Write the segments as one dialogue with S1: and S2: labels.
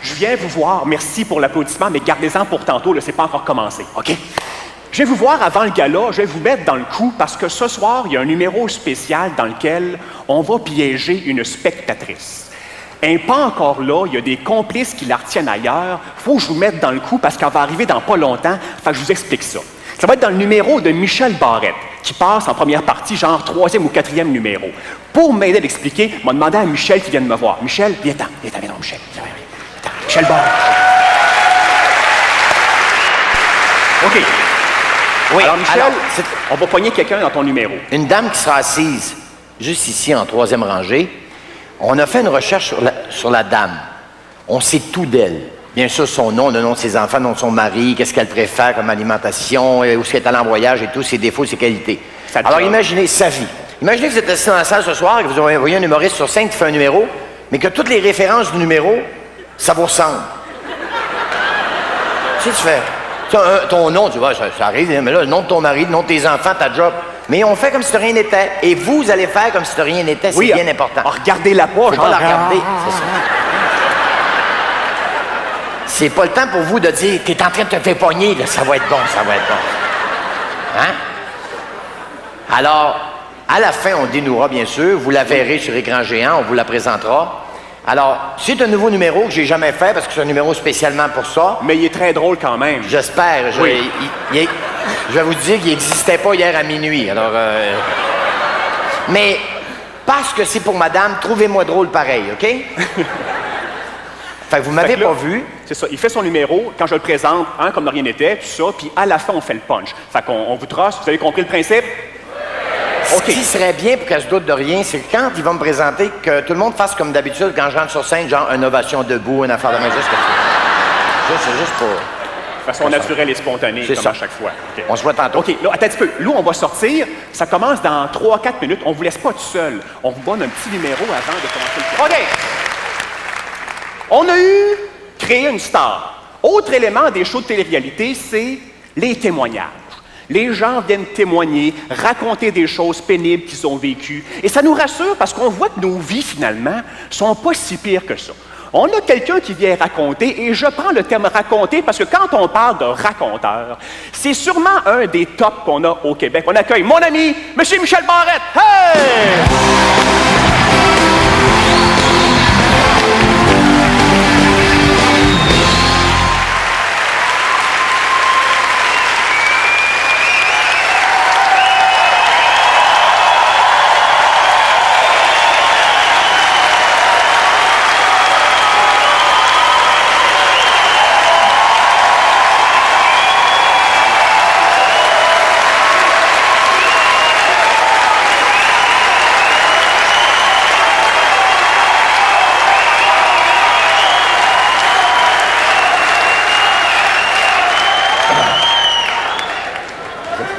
S1: Je viens vous voir, merci pour l'applaudissement, mais gardez-en pour tantôt, là, c'est pas encore commencé, OK? Je vais vous voir avant le gala, je vais vous mettre dans le coup parce que ce soir, il y a un numéro spécial dans lequel on va piéger une spectatrice. Elle n'est pas encore là, il y a des complices qui la retiennent ailleurs. Faut que je vous mette dans le coup parce qu'elle va arriver dans pas longtemps. Fait que je vous explique ça. Ça va être dans le numéro de Michel Barrette, qui passe en première partie, genre 3e ou 4e numéro. Pour m'aider à l'expliquer, on m'a demandé à Michel qui vienne me voir. Michel, viens-t'en, viens-t'en, Michel. Viens. Michel Barrette. OK. Oui, alors Michel, on va pogner quelqu'un dans ton numéro.
S2: Une dame qui sera assise juste ici, en 3e rangée. On a fait une recherche sur la dame. On sait tout d'elle. Bien sûr, son nom, le nom de ses enfants, le nom de son mari, qu'est-ce qu'elle préfère comme alimentation, où est-ce qu'elle est allée en voyage et tout, ses défauts, ses qualités. Alors imaginez sa vie. Imaginez que vous êtes assis dans la salle ce soir et que vous voyez un humoriste sur scène qui fait un numéro, mais que toutes les références du numéro, ça vous ressemble. Qu'est-ce que tu fais? Ton nom, tu vois, ça arrive, mais là, le nom de ton mari, le nom de tes enfants, ta job. Mais on fait comme si de rien n'était. Et vous allez faire comme si de rien n'était. C'est bien important.
S1: Regardez-la pas,
S2: faut pas la regarder. C'est ça. C'est pas le temps pour vous de dire « T'es en train de te faire pogner, là, ça va être bon, ça va être bon. » Hein? Alors, à la fin, on dénouera, bien sûr. Vous la verrez sur écran géant, on vous la présentera. Alors, c'est un nouveau numéro que j'ai jamais fait parce que c'est un numéro spécialement pour ça.
S1: Mais il est très drôle quand même.
S2: J'espère.
S1: Oui.
S2: Je vais vous dire qu'il n'existait pas hier à minuit. Alors, mais parce que c'est pour madame, trouvez-moi drôle pareil, OK? Fait que vous m'avez pas vu.
S1: C'est ça. Il fait son numéro. Quand je le présente, comme de rien n'était, tout ça. Puis à la fin, on fait le punch. Fait qu'on vous trosse. Vous avez compris le principe?
S2: Ce qui serait bien pour qu'elle se doute de rien, c'est que quand il va me présenter, que tout le monde fasse comme d'habitude quand je rentre sur scène, genre une ovation debout, une affaire de main, c'est juste pour...
S1: De façon naturelle et spontanée, comme à chaque fois.
S2: Okay. On se voit tantôt.
S1: OK, là, attends un petit peu. Là, on va sortir. Ça commence dans 3-4 minutes. On vous laisse pas tout seul. On vous donne un petit numéro avant de commencer le film. OK! On a créé une star. Autre élément des shows de télé-réalité, c'est les témoignages. Les gens viennent témoigner, raconter des choses pénibles qu'ils ont vécues. Et ça nous rassure parce qu'on voit que nos vies, finalement, sont pas si pires que ça. On a quelqu'un qui vient raconter, et je prends le terme raconter parce que quand on parle de raconteur, c'est sûrement un des tops qu'on a au Québec. On accueille mon ami, M. Michel Barrette. Hey!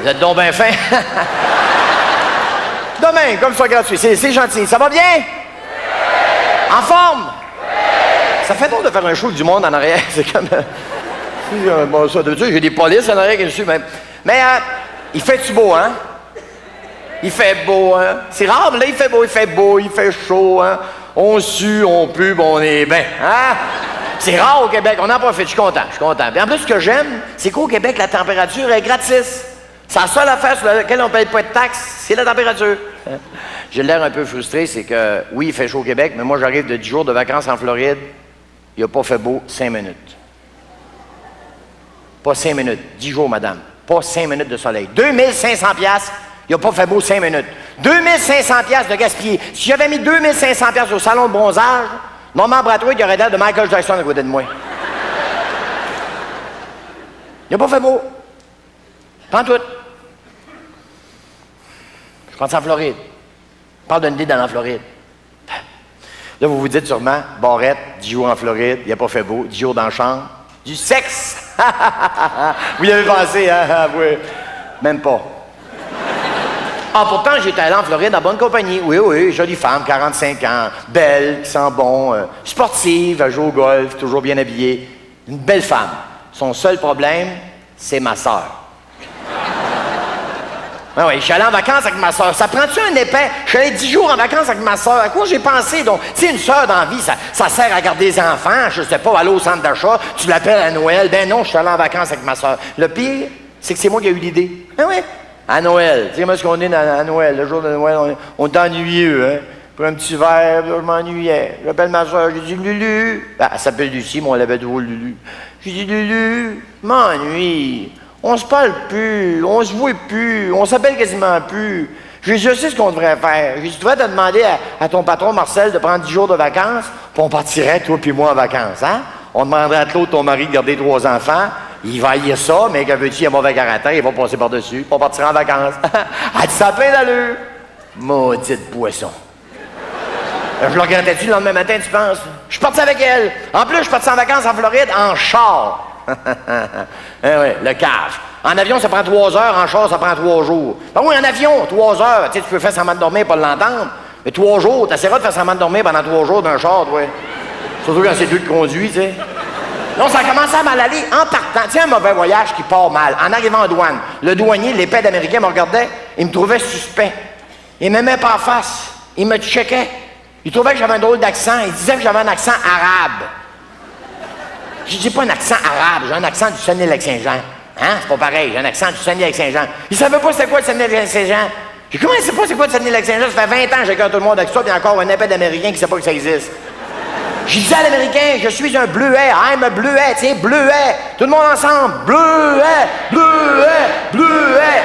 S2: Vous êtes donc bien fin. Demain, comme ça, gratuit. C'est gentil. Ça va bien? En forme? Ça fait drôle de faire un show du monde en arrière. C'est comme... bon, ça, de Dieu, j'ai des polices en arrière qui me suivent même. Mais il fait-tu beau, hein? Il fait beau, hein? C'est rare, mais là, il fait beau, il fait chaud, hein? On sue, on pue, on est bien, hein? C'est rare au Québec, on en profite, je suis content. Puis en plus, ce que j'aime, c'est qu'au Québec, la température est gratis. C'est la seule affaire sur laquelle on ne paye pas de taxes, c'est la température. J'ai l'air un peu frustré, c'est que, oui, il fait chaud au Québec, mais moi, j'arrive de 10 jours de vacances en Floride, il n'a pas fait beau 5 minutes. Pas 5 minutes, 10 jours, madame. Pas 5 minutes de soleil. 2500 $, il n'a pas fait beau 5 minutes. 2500 $ de gaspillé. Si j'avais mis 2500 $ au salon de bronzage, Norman Brathwaite, il aurait l'air de Michael Jackson à côté de moi. Il n'a pas fait beau. Prends tout. Je pense en Floride. Je parle d'une idée dans la Floride. Là, vous vous dites sûrement, Barrette, 10 jours en Floride, il n'a pas fait beau, 10 jours dans la chambre, du sexe! Vous y avez pensé, hein? Oui. Même pas. Ah, pourtant, j'étais allé en Floride en bonne compagnie. Oui, jolie femme, 45 ans, belle, qui sent bon, sportive, elle joue au golf, toujours bien habillée. Une belle femme. Son seul problème, c'est ma sœur. Ah oui, je suis allé en vacances avec ma soeur. Ça prend-tu un épais? Je suis allé 10 jours en vacances avec ma soeur. À quoi j'ai pensé? Donc, tu sais, une soeur dans la vie, ça sert à garder des enfants. Je sais pas, aller au centre d'achat, tu l'appelles à Noël. Ben non, je suis allé en vacances avec ma soeur. Le pire, c'est que c'est moi qui ai eu l'idée. Ah oui? À Noël. Tu sais, moi, ce qu'on est à Noël, le jour de Noël, on est ennuyeux, hein? Pour un petit verre, là, je m'ennuyais. J'appelle ma soeur, je dis Lulu. Ben, elle s'appelle Lucie, mais on l'appelle toujours Lulu. Je dis Lulu, m'ennuie. On se parle plus, on se voit plus, on s'appelle quasiment plus. Je sais ce qu'on devrait faire. J'ai dit, tu devrais te demander à ton patron Marcel de prendre 10 jours de vacances, puis on partirait, toi puis moi, en vacances, hein? On demanderait à Claude, ton mari, de garder 3 enfants. Il va haïr ça, mais qu'un petit, il a mauvais caractère, il va passer par-dessus, puis on partira en vacances. Elle dit, ça a plein d'allure. Maudite poisson. Je le regrettais-tu le lendemain matin, tu penses? Je suis parti avec elle. En plus, je suis parti en vacances en Floride en char. Eh oui, le cave. En avion, ça prend 3 heures. En char, ça prend 3 jours. Ben oui, en avion, 3 heures. Tu sais, tu peux faire semblant de dormir pour l'entendre. Mais 3 jours, t'essaieras de faire semblant de dormir pendant 3 jours d'un char, toi. Surtout quand c'est lui qui conduit, tu sais. Non, ça a commencé à mal aller en partant. Tu sais, un mauvais voyage qui part mal. En arrivant en douane, le douanier, l'épée d'Américain me regardait, il me trouvait suspect. Il me met pas en face. Il me checkait. Il trouvait que j'avais un drôle d'accent. Il disait que j'avais un accent arabe. Je dis pas un accent arabe, j'ai un accent du Saguenay-Lac-Saint-Jean. Hein? C'est pas pareil, j'ai un accent du Saguenay-Lac-Saint-Jean. Il savait pas c'était quoi le Saguenay-Lac-Saint-Jean. J'ai dit, comment il sait pas c'est quoi le Saguenay-Lac-Saint-Jean? Ça fait 20 ans que j'écoute tout le monde avec ça, puis encore un épais d'Américain qui sait pas que ça existe. J'ai dit à l'Américain, je suis un bleuet, I'm a bleuet, tiens, bleuet. Tout le monde ensemble, bleuet, bleuet, bleuet.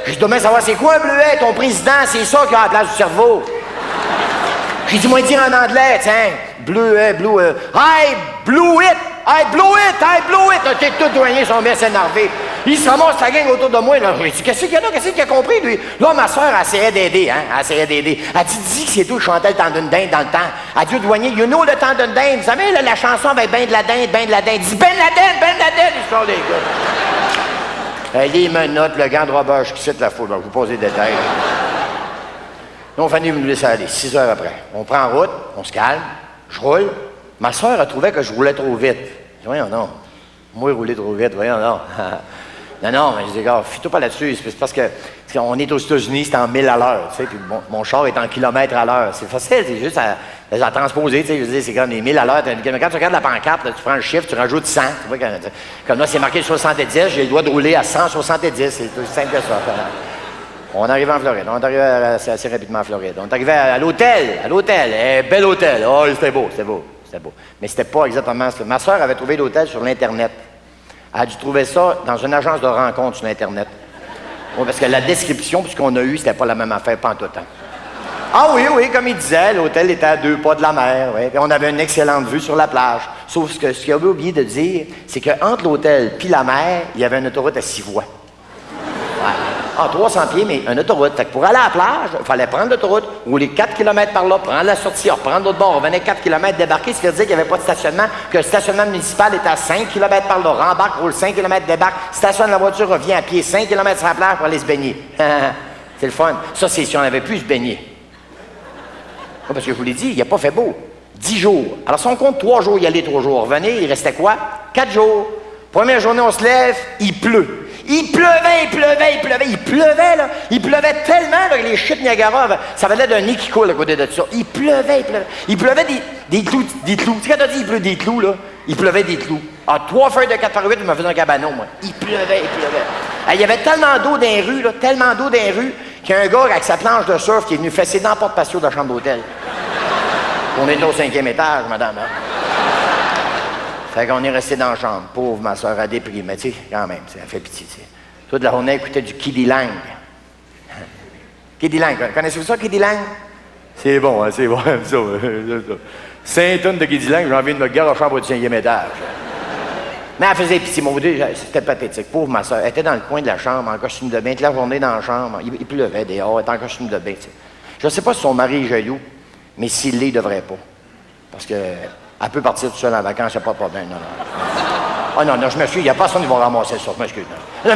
S2: J'ai dit, demain, savoir c'est quoi un bleuet? Ton président, c'est ça qui a la place du cerveau. J'ai dit, moi, dire en anglais, tiens, bleuet, bleuet. I blew it! I blew it! I blew it! T'es tout douanier, son bien s'énerver. Il se ramasse la gang autour de moi. Là. J'ai dit, qu'est-ce qu'il y a là? Qu'est-ce qu'il a compris, lui? Là, ma soeur, elle essayait d'aider, hein? Elle essayait d'aider. Elle dit, dis que c'est tout, je chantais le temps d'une dinde dans le temps. Elle dit au douanier, you know le temps d'une dinde. Vous savez, là, la chanson avec ben de la dinde, ben de la dinde. Il dit, ben de la dinde, histoire des gars. Elle est menottes, le gant de Robert, qui cite la foule. Je vous pose des détails. Là, on finit de nous laisser aller, 6 heures après. On prend en route, on se calme, je roule. Ma soeur, elle trouvait que je roulais trop vite. Je dis, voyons non. Moi, rouler trop vite, voyons non. non, mais je dis, gars, fie-toi pas là-dessus. C'est parce qu'on est aux États-Unis, c'est en 1000 à l'heure, tu sais, puis mon char est en kilomètres à l'heure. C'est facile, c'est juste à transposer, tu sais, je veux dire, c'est comme des 1000 à l'heure. Quand tu regardes la pancarte, là, tu prends le chiffre, tu rajoutes 100. Tu vois, comme là, c'est marqué 70, j'ai le droit de rouler à 170. C'est aussi simple que ça. On arrive en Floride. On est arrivé assez rapidement en Floride. On est arrivé à l'hôtel. Bel hôtel. Oh, c'était beau. Mais c'était pas exactement ça. Ma soeur avait trouvé l'hôtel sur l'Internet. Elle a dû trouver ça dans une agence de rencontre sur l'Internet. Oui, parce que la description, puisqu'on a eu, c'était pas la même affaire, pas en tout temps. Ah oui, comme il disait, l'hôtel était à 2 pas de la mer. Oui. Puis on avait une excellente vue sur la plage. Sauf que ce qu'il avait oublié de dire, c'est qu'entre l'hôtel puis la mer, il y avait une autoroute à 6 voies. Ouais. Ah, 300 pieds, mais une autoroute. Fait que pour aller à la plage, il fallait prendre l'autoroute, rouler 4 km par là, prendre la sortie, reprendre l'autre bord, revenir 4 km, débarquer, se faire dire qu'il n'y avait pas de stationnement, que le stationnement municipal était à 5 km par là. Rembarque, roule 5 km, débarque, stationne la voiture, revient à pied 5 km sur la plage pour aller se baigner. C'est le fun. Ça, c'est si on avait pu se baigner. Parce que je vous l'ai dit, il n'a pas fait beau. 10 jours. Alors, si on compte 3 jours y aller, 3 jours revenir, il restait quoi? 4 jours. Première journée, on se lève, il pleut. Il pleuvait, là. Il pleuvait tellement, là, que les chutes Niagara, ça avait l'air d'un nez qui coule à côté de ça. Il pleuvait. Il pleuvait des clous. Tu sais, quand t'as dit il pleut des clous, là, il pleuvait des clous. Ah, 3 feuilles de 4 par 8, je me faisais un cabanon, moi. Il pleuvait. Il y avait tellement d'eau dans les rues, qu'il y a un gars avec sa planche de surf qui est venu fesser dans la porte patio de la chambre d'hôtel. On était au 5e étage, madame. Hein? Fait qu'on est resté dans la chambre. Pauvre ma soeur, elle déprime. Mais tu sais, quand même, ça fait pitié, tu sais. Toute la journée, elle écoutait du Kiddy Lang. Kiddy Lang, connaissez-vous ça, Kiddy Lang? C'est bon, hein, ça. 5 tonnes de Kiddy Lang, j'ai envie de me garder la chambre du 5e étage. Mais elle faisait pitié, mon Dieu, c'était pathétique. Pauvre ma soeur, elle était dans le coin de la chambre, en costume de bain, toute la journée dans la chambre. Il pleuvait dehors, elle était en costume de bain, tu sais. Je ne sais pas si son mari est jaloux, mais s'il l'est, il ne devrait pas. Parce que... Elle peut partir toute seule en vacances, il n'y a pas de problème, non. Ah non, je m'excuse, il n'y a personne qui va ramasser ça, je m'excuse. Non.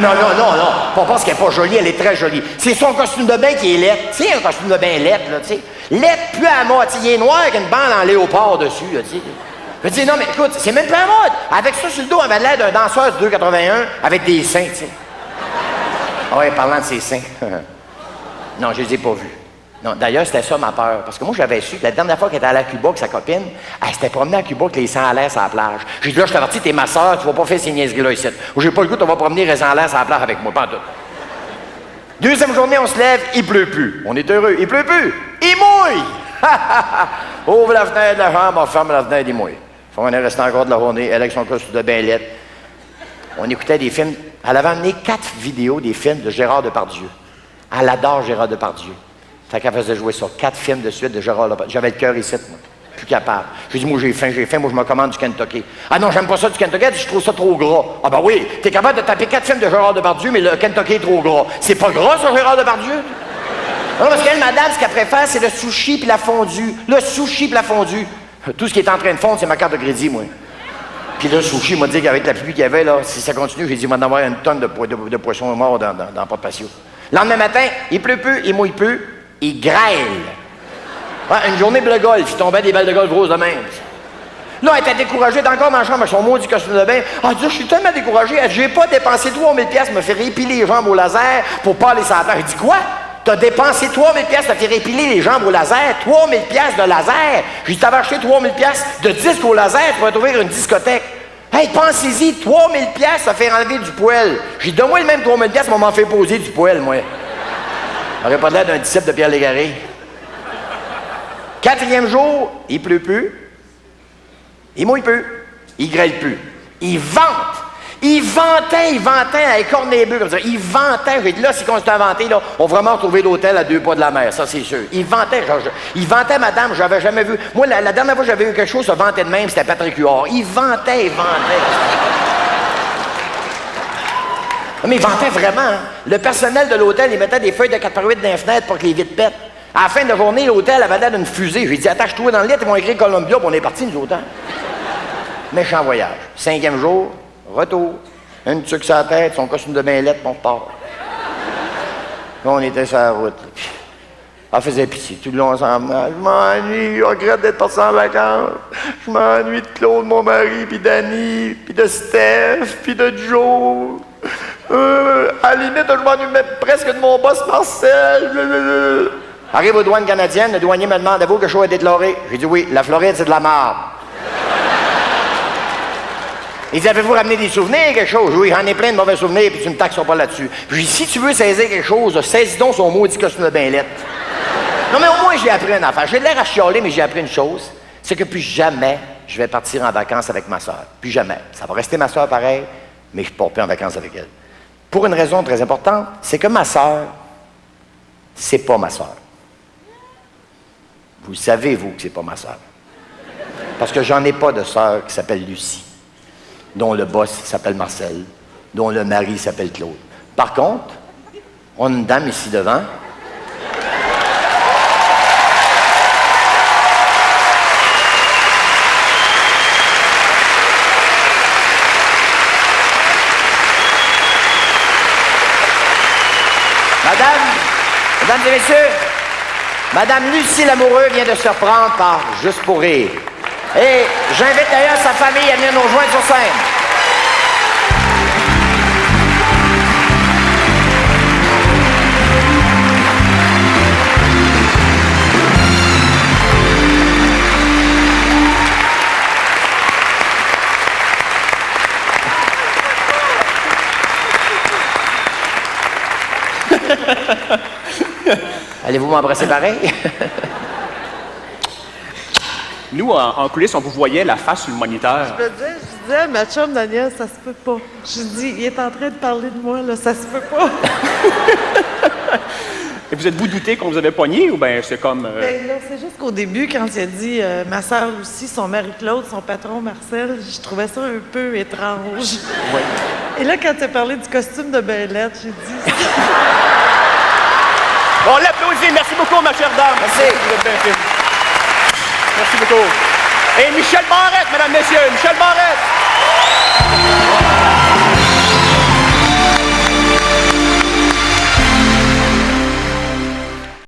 S2: Pas parce qu'elle n'est pas jolie, elle est très jolie. C'est son costume de bain qui est laid. Tu sais, un costume de bain laid, là, tu sais. Laid, plus à la mode. Il est noir avec une bande en léopard dessus, là, tu sais. Je dis, non, mais écoute, c'est même pas à la mode. Avec ça sur le dos, elle avait l'air d'un danseur du 2,81 avec des seins, tu sais. Ah ouais, parlant de ses seins. Non, je les ai pas vus. Non, d'ailleurs, c'était ça ma peur. Parce que moi, j'avais su que la dernière fois qu'elle était allée à Cuba avec sa copine, elle s'était promenée à Cuba avec les sangs à l'air sur la plage. J'ai dit, là, je t'avertis, t'es ma soeur, tu vas pas faire ces niaiseries-là ici. Ou j'ai pas le goût, on va promener les sangs à l'air sur la plage avec moi, pas en tout. Deuxième journée, on se lève, il pleut plus. On est heureux. Il pleut plus. Il mouille! Ouvre la fenêtre de la chambre, on ferme la fenêtre, il mouille. On est resté encore de la journée, elle avec son costume de bain lettre. On écoutait des films. Elle avait amené 4 vidéos des films de Gérard Depardieu. Elle adore Gérard Depardieu. Fait qu'elle faisait jouer sur 4 films de suite de Gérard Depardieu. J'avais le cœur ici, moi. Plus capable. J'ai dit, moi, j'ai faim, moi, je me commande du Kentucky. Ah non, j'aime pas ça du Kentucky, je trouve ça trop gras. Ah ben oui, t'es capable de taper 4 films de Gérard Depardieu, mais le Kentucky est trop gras. C'est pas gras, ça, Gérard Depardieu? Non, parce qu'elle, madame, ce qu'elle préfère, c'est le sushi puis la fondue. Le sushi puis la fondue. Tout ce qui est en train de fondre, c'est ma carte de crédit, moi. Puis là, le sushi m'a dit qu'avec la pluie qu'il y avait, là, si ça continue, j'ai dit, il va en avoir une tonne de poissons morts dans le porte-patio. Le lendemain matin, il pleut peu, il mouille peu, il grêle. Ouais, une journée de golf, il tombait des balles de golf roses de même. Là, elle était découragée, elle était encore dans la chambre avec son maudit costume de bain. Elle dit, je suis tellement découragée, elle dit, j'ai pas dépensé 3000 pièces, me faire épiler les jambes au laser pour pas aller sur la plage. Je dis, quoi? T'as dépensé 3000 pièces, t'as fait épiler les jambes au laser? 3000 pièces de laser? J'ai dit, t'avais acheté 3000 pièces de disques au laser pour ouvrir une discothèque. Hey, pensez-y, 3000 pièces, ça fait enlever du poêle. J'ai dit, donne-moi le même 3000 pièces, on m'en fait poser du poêle, moi. J'aurais pas l'air d'un disciple de Pierre Légaré. 4e jour, il pleut plus. Il mouille peu. Il grêle plus. Il vente. Il vantait à écorner les bœufs comme ça. Il vantait. J'ai dit, là, si on s'était inventé, là, on va vraiment retrouver l'hôtel à 2 pas de la mer, ça, c'est sûr. Il vantait, madame, j'avais jamais vu. Moi, la dernière fois que j'avais vu quelque chose, se vantait de même, c'était Patrick Huard. Il vantait. Mais il vantait vraiment. Hein. Le personnel de l'hôtel, il mettait des feuilles de 4x8 dans les fenêtres pour que les vitres pètent. À la fin de la journée, l'hôtel avait l'air d'une fusée. J'ai dit, attache-toi dans le lit, ils vont écrire Columbia, puis on est partis, nous autres. Hein? Méchant voyage. 5e jour, retour. Une tuque sur la tête, son costume de bain lettre, on repart. Là, on était sur la route. Puis, elle faisait pitié. Tout le long, ensemble. Je m'ennuie, je regrette d'être parti en vacances. Je m'ennuie de Claude, mon mari, puis d'Annie, puis de Steph, puis de Joe. À la limite, je m'ennuie même presque de mon boss Marcel. Arrive aux douanes canadiennes, le douanier me demande, avez-vous quelque chose à déclarer? J'ai dit oui, la Floride, c'est de la marde. Il dit, avez-vous ramené des souvenirs, quelque chose? Oui, j'en ai plein de mauvais souvenirs, puis tu me taxeras pas là-dessus. Puis j'ai dit, si tu veux saisir quelque chose, saisis donc son maudit costume de bain lettre. Non, mais au moins, j'ai appris une affaire. J'ai l'air à chialer, mais j'ai appris une chose. C'est que plus jamais, je vais partir en vacances avec ma soeur. Plus jamais. Ça va rester ma soeur pareil, mais je ne pars plus en vacances avec elle. Pour une raison très importante, c'est que ma soeur, c'est pas ma soeur. Vous savez, vous, que c'est pas ma soeur. Parce que j'en ai pas de soeur qui s'appelle Lucie, dont le boss s'appelle Marcel, dont le mari s'appelle Claude. Par contre, on a une dame ici devant. Mesdames et messieurs, Madame Lucie Lamoureux vient de se reprendre par Juste pour rire. Et j'invite d'ailleurs sa famille à venir nous rejoindre sur scène. Allez-vous m'embrasser pareil?
S1: Nous, en coulisses, on vous voyait la face sur le moniteur.
S3: Je disais à ma chum Daniel, ça se peut pas. Je dis, il est en train de parler de moi, là, ça se peut pas.
S1: Et vous êtes-vous douté qu'on vous avait pogné ou bien c'est comme...
S3: Ben là, c'est juste qu'au début, quand il a dit ma sœur aussi, son mari Claude, son patron Marcel, je trouvais ça un peu étrange.
S1: Oui.
S3: Et là, quand tu as parlé du costume de Bellette, j'ai dit...
S1: On l'applaudit. Merci beaucoup, ma chère dame.
S2: Merci.
S1: Vous êtes bien fait. Merci beaucoup. Et Michel Barrette, mesdames, messieurs. Michel Barrette.